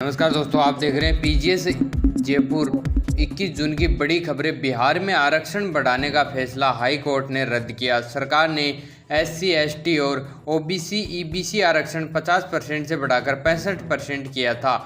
नमस्कार दोस्तों, आप देख रहे हैं पीजीएस जयपुर। 21 जून की बड़ी खबरें। बिहार में आरक्षण बढ़ाने का फैसला हाई कोर्ट ने रद्द किया। सरकार ने एससी, एसटी और ओबीसी, ईबीसी आरक्षण 50% से बढ़ाकर 65% किया था।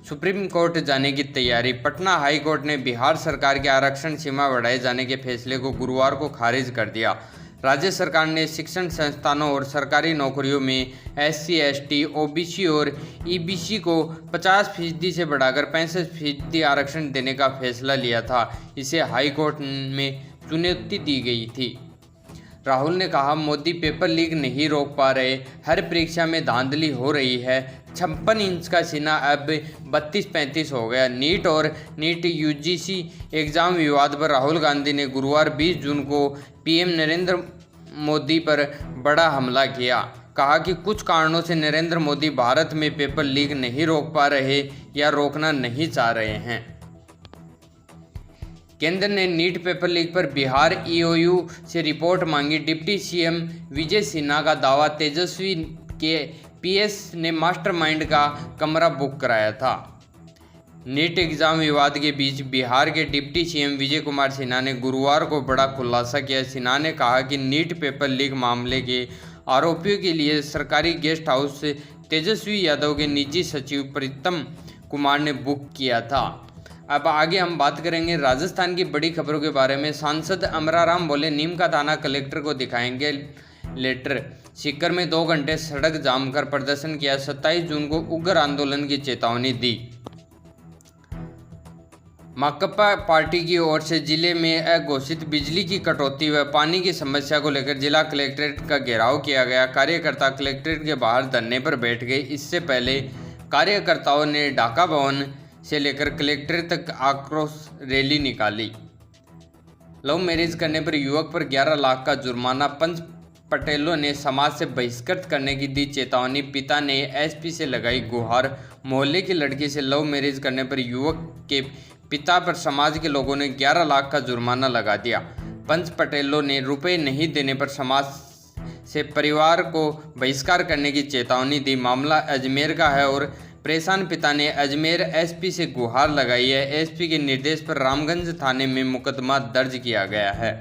सुप्रीम कोर्ट जाने की तैयारी। पटना हाई कोर्ट ने बिहार सरकार के आरक्षण सीमा बढ़ाए जाने के फैसले को गुरुवार को खारिज कर दिया। राज्य सरकार ने शिक्षण संस्थानों और सरकारी नौकरियों में एससी, एसटी, ओबीसी और ईबीसी को 50% से बढ़ाकर 65% आरक्षण देने का फैसला लिया था। इसे हाई कोर्ट में चुनौती दी गई थी। राहुल ने कहा, मोदी पेपर लीक नहीं रोक पा रहे, हर परीक्षा में धांधली हो रही है। 56 इंच का सीना अब 32-35 हो गया। नीट और नीट यूजीसी एग्ज़ाम विवाद पर राहुल गांधी ने गुरुवार 20 जून को पीएम नरेंद्र मोदी पर बड़ा हमला किया। कहा कि कुछ कारणों से नरेंद्र मोदी भारत में पेपर लीक नहीं रोक पा रहे या रोकना नहीं चाह रहे हैं। केंद्र ने नीट पेपर लीक पर बिहार ईओयू से रिपोर्ट मांगी। डिप्टी सीएम विजय सिन्हा का दावा, तेजस्वी के पीएस ने मास्टरमाइंड का कमरा बुक कराया था। नीट एग्जाम विवाद के बीच बिहार के डिप्टी सीएम विजय कुमार सिन्हा ने गुरुवार को बड़ा खुलासा किया। सिन्हा ने कहा कि नीट पेपर लीक मामले के आरोपियों के लिए सरकारी गेस्ट हाउस से तेजस्वी यादव के निजी सचिव प्रीतम कुमार ने बुक किया था। अब आगे हम बात करेंगे राजस्थान की बड़ी खबरों के बारे में। सांसद अमराराम बोले, नीम का थाना कलेक्टर को दिखाएंगे लेटर। सीकर में 2 घंटे सड़क जाम कर प्रदर्शन किया। 27 जून को उग्र आंदोलन की चेतावनी दी। माकपा पार्टी की ओर से जिले में अघोषित बिजली की कटौती व पानी की समस्या को लेकर जिला कलेक्ट्रेट का घेराव किया गया। कार्यकर्ता कलेक्ट्रेट के बाहर धरने पर बैठ गए। इससे पहले कार्यकर्ताओं ने ढाका भवन से लेकर कलेक्ट्रेट तक आक्रोश रैली निकाली। लव मैरिज करने पर युवक पर 11 लाख का जुर्माना। पंच पटेलों ने समाज से बहिष्कृत करने की दी चेतावनी। पिता ने एसपी से लगाई गुहार। मोहल्ले की लड़की से लव मैरिज करने पर युवक के पिता पर समाज के लोगों ने 11 लाख का जुर्माना लगा दिया। पंच पटेलों ने रुपए नहीं देने पर समाज से परिवार को बहिष्कार करने की चेतावनी दी। मामला अजमेर का है और परेशान पिता ने अजमेर एसपी से गुहार लगाई है। एसपी के निर्देश पर रामगंज थाने में मुकदमा दर्ज किया गया है।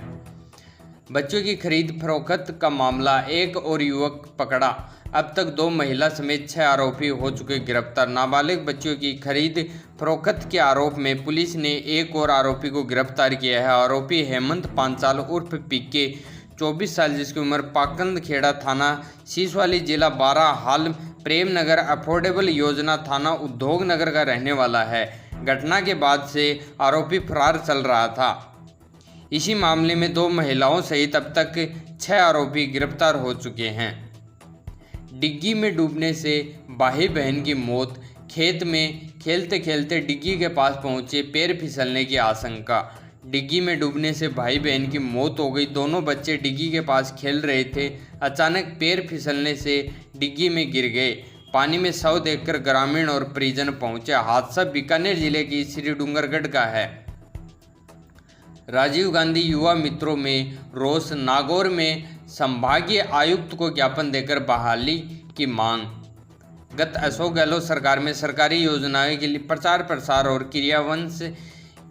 बच्चों की खरीद फरोख्त का मामला, एक और युवक पकड़ा। अब तक 2 महिला समेत 6 आरोपी हो चुके गिरफ्तार। नाबालिग बच्चों की खरीद फरोख्त के आरोप में पुलिस ने एक और आरोपी को गिरफ्तार किया है। आरोपी हेमंत पांचाल उर्फ पीके 24 साल, जिसकी उम्र पाकंद खेड़ा थाना सीसवाली जिला 12 हाल प्रेमनगर अफोर्डेबल योजना थाना उद्योग नगर का रहने वाला है। घटना के बाद से आरोपी फरार चल रहा था। इसी मामले में 2 महिलाओं सहित अब तक 6 आरोपी गिरफ्तार हो चुके हैं। डिग्गी में डूबने से भाई बहन की मौत। खेत में खेलते खेलते डिग्गी के पास पहुंचे, पैर फिसलने की आशंका। डिग्गी में डूबने से भाई बहन की मौत हो गई। दोनों बच्चे डिग्गी के पास खेल रहे थे। अचानक पैर फिसलने से डिग्गी में गिर गए। पानी में शव देखकर ग्रामीण और परिजन पहुंचे। हादसा बीकानेर जिले की श्री डूंगरगढ़ का है। राजीव गांधी युवा मित्रों में रोष। नागौर में संभागीय आयुक्त को ज्ञापन देकर बहाली की मांग। गत अशोक गहलोत सरकार में सरकारी योजनाओं के लिए प्रचार प्रसार और क्रियान्वयन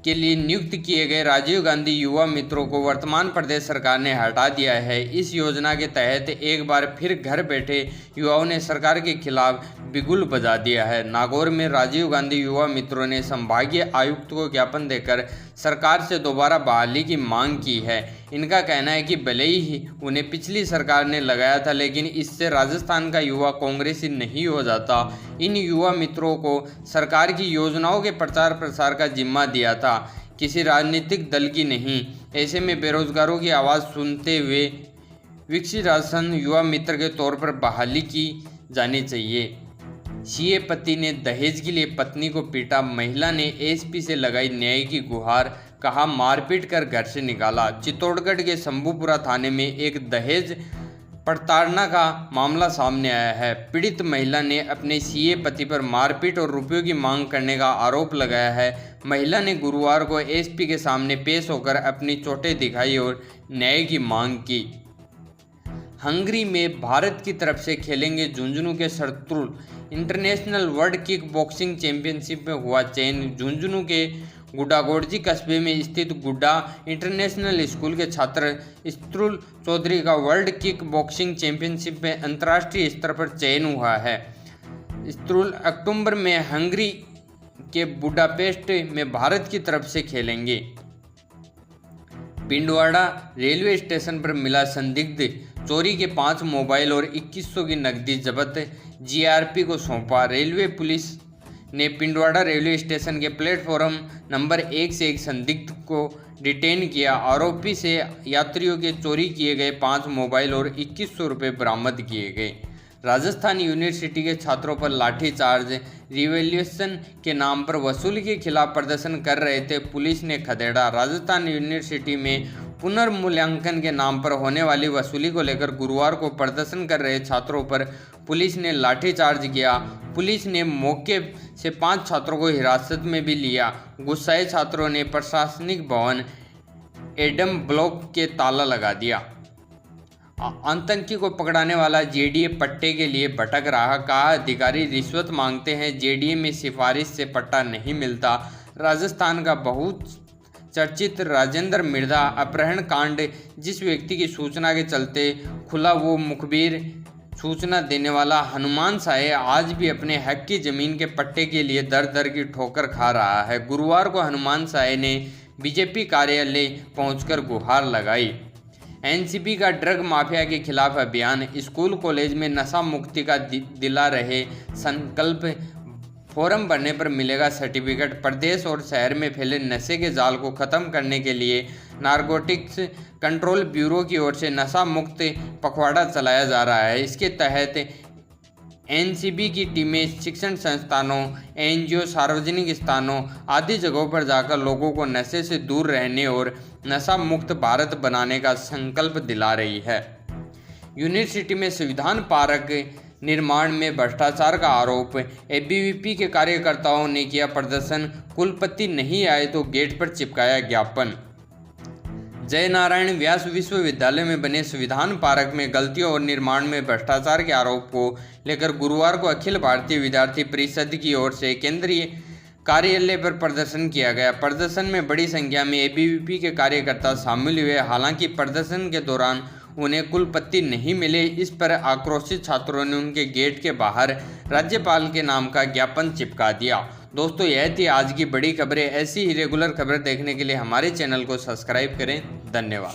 के लिए नियुक्त किए गए राजीव गांधी युवा मित्रों को वर्तमान प्रदेश सरकार ने हटा दिया है। इस योजना के तहत एक बार फिर घर बैठे युवाओं ने सरकार के खिलाफ बिगुल बजा दिया है। नागौर में राजीव गांधी युवा मित्रों ने संभागीय आयुक्त को ज्ञापन देकर सरकार से दोबारा बहाली की मांग की है। इनका कहना है कि भले ही उन्हें पिछली सरकार ने लगाया था, लेकिन इससे राजस्थान का युवा कांग्रेसी नहीं हो जाता। इन युवा मित्रों को सरकार की योजनाओं के प्रचार प्रसार का जिम्मा दिया था, किसी राजनीतिक दल की नहीं। ऐसे में बेरोजगारों की आवाज़ सुनते हुए विकसित राजस्थान युवा मित्र के तौर पर बहाली की जानी चाहिए। सीए पति ने दहेज के लिए पत्नी को पीटा। महिला ने एसपी से लगाई न्याय की गुहार। कहा, मारपीट कर घर से निकाला। चित्तौड़गढ़ के शंभूपुरा थाने में एक दहेज प्रताड़ना का मामला सामने आया है। पीड़ित महिला ने अपने सीए पति पर मारपीट और रुपयों की मांग करने का आरोप लगाया है। महिला ने गुरुवार को एसपी के सामने पेश होकर अपनी चोटें दिखाई और न्याय की मांग की। हंगरी में भारत की तरफ से खेलेंगे झुंझुनू के Shatrul. International world kick boxing championship में हुआ चयन। झुंझुनू के गुड्डागोड़जी कस्बे में स्थित गुड्डा इंटरनेशनल स्कूल के छात्र शत्रुल चौधरी का वर्ल्ड किक बॉक्सिंग चैंपियनशिप में अंतर्राष्ट्रीय स्तर पर चयन हुआ है। शत्रुल अक्टूबर में हंगरी के बुडापेस्ट में भारत की तरफ से खेलेंगे। पिंडवाड़ा रेलवे स्टेशन पर मिला संदिग्ध, चोरी के 5 मोबाइल और 2100 की नकदी जब्त, जीआरपी को सौंपा। रेलवे पुलिस ने पिंडवाड़ा रेलवे स्टेशन के प्लेटफॉर्म नंबर 1 से एक संदिग्ध को डिटेन किया। आरोपी से यात्रियों के चोरी किए गए 5 मोबाइल और 2100 रुपये बरामद किए गए। राजस्थान यूनिवर्सिटी के छात्रों पर लाठीचार्ज, रिवॉल्यूशन के नाम पर वसूली के खिलाफ प्रदर्शन कर रहे थे, पुलिस ने खदेड़ा। राजस्थान यूनिवर्सिटी में पुनर्मूल्यांकन के नाम पर होने वाली वसूली को लेकर गुरुवार को प्रदर्शन कर रहे छात्रों पर पुलिस ने लाठीचार्ज किया। पुलिस ने मौके से 5 छात्रों को हिरासत में भी लिया। गुस्साए छात्रों ने प्रशासनिक भवन एडम ब्लॉक के ताला लगा दिया। आतंकी को पकड़ाने वाला जेडीए पट्टे के लिए भटक रहा, कहा अधिकारी रिश्वत मांगते हैं, जेडीए में सिफारिश से पट्टा नहीं मिलता। राजस्थान का बहुत चर्चित राजेंद्र मिर्धा अपहरण कांड, जिस व्यक्ति की सूचना के चलते खुला वो मुखबिर सूचना देने वाला हनुमान साय आज भी अपने हक की जमीन के पट्टे के लिए दर दर की ठोकर खा रहा है। गुरुवार को हनुमान साय ने बीजेपी कार्यालय पहुंचकर गुहार लगाई। एनसीपी का ड्रग माफिया के खिलाफ अभियान, स्कूल कॉलेज में नशा मुक्ति का दिला रहे संकल्प, फॉर्म भरने पर मिलेगा सर्टिफिकेट। प्रदेश और शहर में फैले नशे के जाल को खत्म करने के लिए नारकोटिक्स कंट्रोल ब्यूरो की ओर से नशा मुक्त पखवाड़ा चलाया जा रहा है। इसके तहत एनसीबी की टीमें शिक्षण संस्थानों, एनजीओ, सार्वजनिक स्थानों आदि जगहों पर जाकर लोगों को नशे से दूर रहने और नशा मुक्त भारत बनाने का संकल्प दिला रही है। यूनिवर्सिटी में संविधान पार्क निर्माण में भ्रष्टाचार का आरोप, एबीवीपी के कार्यकर्ताओं ने किया प्रदर्शन, कुलपति नहीं आए तो गेट पर चिपकाया ज्ञापन। जय नारायण व्यास विश्वविद्यालय में बने संविधान पार्क में गलतियों और निर्माण में भ्रष्टाचार के आरोप को लेकर गुरुवार को अखिल भारतीय विद्यार्थी परिषद की ओर से केंद्रीय कार्यालय पर प्रदर्शन किया गया। प्रदर्शन में बड़ी संख्या में एबीवीपी के कार्यकर्ता शामिल हुए। हालांकि प्रदर्शन के दौरान उन्हें कुलपति नहीं मिले। इस पर आक्रोशित छात्रों ने उनके गेट के बाहर राज्यपाल के नाम का ज्ञापन चिपका दिया। दोस्तों, यह थी आज की बड़ी खबरें। ऐसी ही रेगुलर खबरें देखने के लिए हमारे चैनल को सब्सक्राइब करें। धन्यवाद।